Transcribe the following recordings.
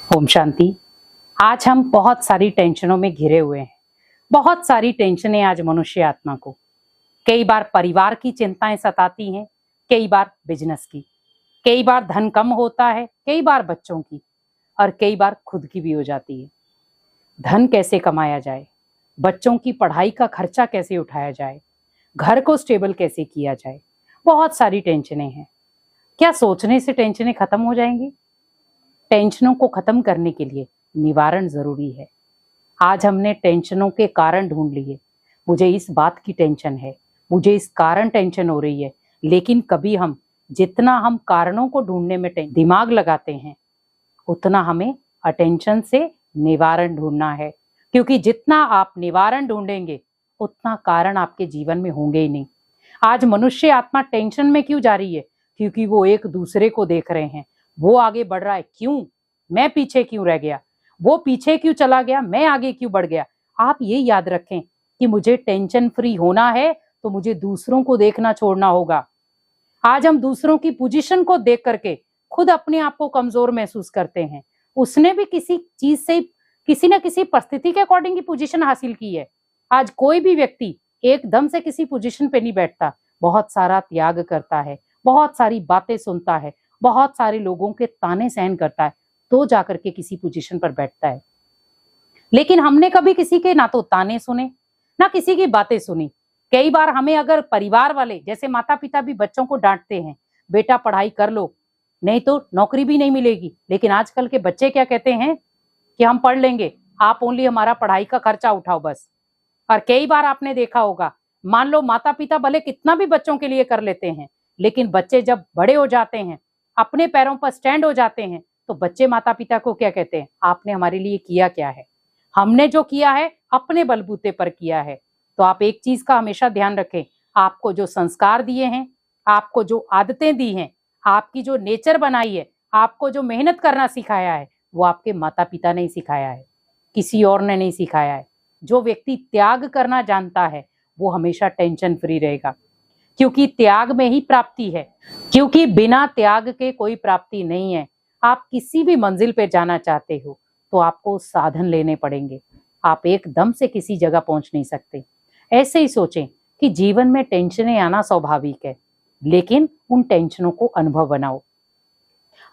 ओम शांति। आज हम बहुत सारी टेंशनों में घिरे हुए हैं। बहुत सारी टेंशनें आज मनुष्य आत्मा को, कई बार परिवार की चिंताएं सताती हैं, कई बार बिजनेस की, कई बार धन कम होता है, कई बार बच्चों की, और कई बार खुद की भी हो जाती है। धन कैसे कमाया जाए, बच्चों की पढ़ाई का खर्चा कैसे उठाया जाए, घर को स्टेबल कैसे किया जाए, बहुत सारी टेंशनें हैं। क्या सोचने से टेंशनें खत्म हो जाएंगी? टेंशनों को खत्म करने के लिए निवारण जरूरी है। आज हमने टेंशनों के कारण ढूंढ लिए। मुझे इस बात की टेंशन है, मुझे इस कारण टेंशन हो रही है, लेकिन कभी हम जितना हम कारणों को ढूंढने में दिमाग लगाते हैं, उतना हमें अटेंशन से निवारण ढूंढना है। क्योंकि जितना आप निवारण ढूंढेंगे, उतना कारण आपके जीवन में होंगे ही नहीं। आज मनुष्य आत्मा टेंशन में क्यों जा रही है? क्योंकि वो एक दूसरे को देख रहे हैं। वो आगे बढ़ रहा है, क्यों? मैं पीछे क्यों रह गया? वो पीछे क्यों चला गया? मैं आगे क्यों बढ़ गया? आप ये याद रखें कि मुझे टेंशन फ्री होना है तो मुझे दूसरों को देखना छोड़ना होगा। आज हम दूसरों की पोजीशन को देख करके खुद अपने आप को कमजोर महसूस करते हैं। उसने भी किसी चीज से, किसी न किसी परिस्थिति के अकॉर्डिंग की पोजीशन हासिल की है। आज कोई भी व्यक्ति एकदम से किसी पोजीशन पे नहीं बैठता, बहुत सारा त्याग करता है, बहुत सारी बातें सुनता है, बहुत सारे लोगों के ताने सहन करता है, तो जाकर के किसी पोजीशन पर बैठता है। लेकिन हमने कभी किसी के ना तो ताने सुने, ना किसी की बातें सुनी। कई बार हमें अगर परिवार वाले जैसे माता पिता भी बच्चों को डांटते हैं, बेटा पढ़ाई कर लो नहीं तो नौकरी भी नहीं मिलेगी। लेकिन आजकल के बच्चे क्या कहते हैं कि हम पढ़ लेंगे, आप ओनली हमारा पढ़ाई का खर्चा उठाओ बस। और कई बार आपने देखा होगा, मान लो माता पिता भले कितना भी बच्चों के लिए कर लेते हैं, लेकिन बच्चे जब बड़े हो जाते हैं, अपने पैरों पर स्टैंड हो जाते हैं, तो बच्चे माता पिता को क्या कहते हैं? आपने हमारे लिए किया क्या है? हमने जो किया है अपने बलबूते पर किया है। तो आप एक चीज का हमेशा ध्यान रखें, आपको जो संस्कार दिए हैं, आपको जो आदतें दी हैं, आपकी जो नेचर बनाई है, आपको जो मेहनत करना सिखाया है, वो आपके माता पिता ने ही सिखाया है, किसी और ने नहीं सिखाया है। जो व्यक्ति त्याग करना जानता है, वो हमेशा टेंशन फ्री रहेगा, क्योंकि त्याग में ही प्राप्ति है। क्योंकि बिना त्याग के कोई प्राप्ति नहीं है। आप किसी भी मंजिल पे जाना चाहते हो तो आपको साधन लेने पड़ेंगे। आप एकदम से किसी जगह पहुंच नहीं सकते। ऐसे ही सोचें कि जीवन में टेंशनें आना स्वाभाविक है, लेकिन उन टेंशनों को अनुभव बनाओ।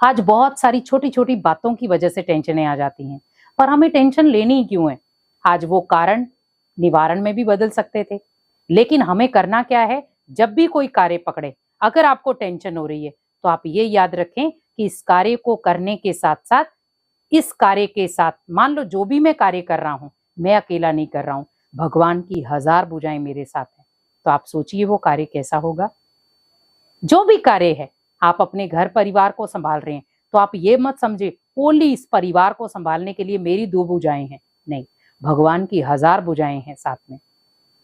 आज बहुत सारी छोटी छोटी बातों की वजह से टेंशनें आ जाती हैं, पर हमें टेंशन लेनी ही क्यों है? आज वो कारण निवारण में भी बदल सकते थे। लेकिन हमें करना क्या है? जब भी कोई कार्य पकड़े, अगर आपको टेंशन हो रही है, तो आप ये याद रखें कि इस कार्य को करने के साथ साथ, इस कार्य के साथ, मान लो जो भी मैं कार्य कर रहा हूं, मैं अकेला नहीं कर रहा हूं, भगवान की 1000 भुजाएं मेरे साथ हैं। तो आप सोचिए वो कार्य कैसा होगा। जो भी कार्य है, आप अपने घर परिवार को संभाल रहे हैं, तो आप ये मत समझे ओनली इस परिवार को संभालने के लिए मेरी 2 भुजाएं हैं। नहीं, भगवान की 1000 भुजाएं हैं साथ में।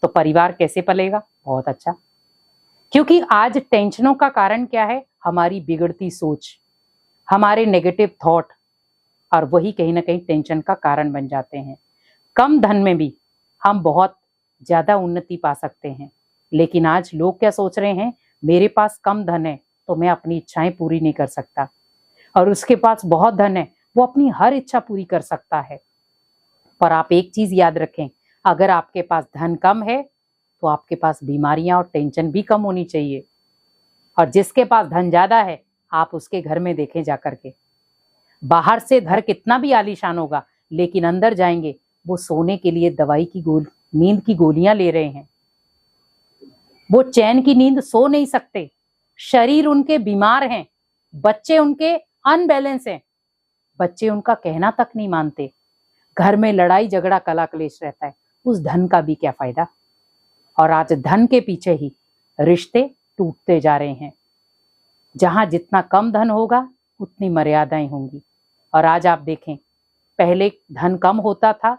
तो परिवार कैसे पलेगा? बहुत अच्छा। क्योंकि आज टेंशनों का कारण क्या है? हमारी बिगड़ती सोच, हमारे नेगेटिव थॉट, और वही कहीं ना कहीं टेंशन का कारण बन जाते हैं। कम धन में भी हम बहुत ज्यादा उन्नति पा सकते हैं, लेकिन आज लोग क्या सोच रहे हैं? मेरे पास कम धन है तो मैं अपनी इच्छाएं पूरी नहीं कर सकता, और उसके पास बहुत धन है, वो अपनी हर इच्छा पूरी कर सकता है। पर आप एक चीज याद रखें, अगर आपके पास धन कम है तो आपके पास बीमारियां और टेंशन भी कम होनी चाहिए। और जिसके पास धन ज्यादा है, आप उसके घर में देखें जाकर के, बाहर से घर कितना भी आलीशान होगा, लेकिन अंदर जाएंगे वो सोने के लिए दवाई की नींद की गोलियां ले रहे हैं। वो चैन की नींद सो नहीं सकते, शरीर उनके बीमार हैं, बच्चे उनके अनबैलेंस हैं, बच्चे उनका कहना तक नहीं मानते, घर में लड़ाई झगड़ा कला क्लेश रहता है। उस धन का भी क्या फायदा? और आज धन के पीछे ही रिश्ते टूटते जा रहे हैं। जहां जितना कम धन होगा, उतनी मर्यादाएं होंगी। और आज आप देखें, पहले धन कम होता था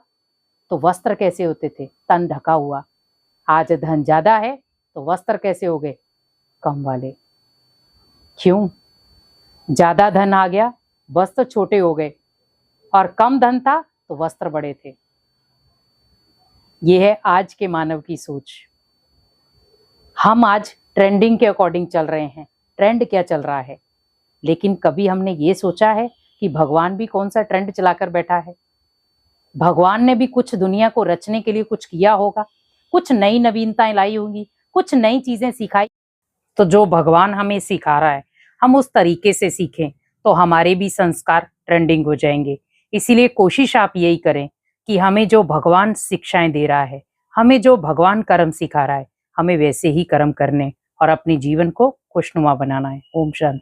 तो वस्त्र कैसे होते थे? तन ढका हुआ। आज धन ज्यादा है तो वस्त्र कैसे हो गए? कम वाले। क्यों? ज्यादा धन आ गया, वस्त्र छोटे हो गए, और कम धन था तो वस्त्र बड़े थे। यह है आज के मानव की सोच। हम आज ट्रेंडिंग के अकॉर्डिंग चल रहे हैं। ट्रेंड क्या चल रहा है? लेकिन कभी हमने ये सोचा है कि भगवान भी कौन सा ट्रेंड चलाकर बैठा है। भगवान ने भी कुछ दुनिया को रचने के लिए कुछ किया होगा, कुछ नई नवीनताएं लाई होंगी, कुछ नई चीजें सिखाई। तो जो भगवान हमें सिखा रहा है हम उस तरीके से सीखें तो हमारे भी संस्कार ट्रेंडिंग हो जाएंगे। इसीलिए कोशिश आप यही करें कि हमें जो भगवान शिक्षाएं दे रहा है, हमें जो भगवान कर्म सिखा रहा है, हमें वैसे ही कर्म करने और अपने जीवन को खुशनुमा बनाना है। ओम शांति।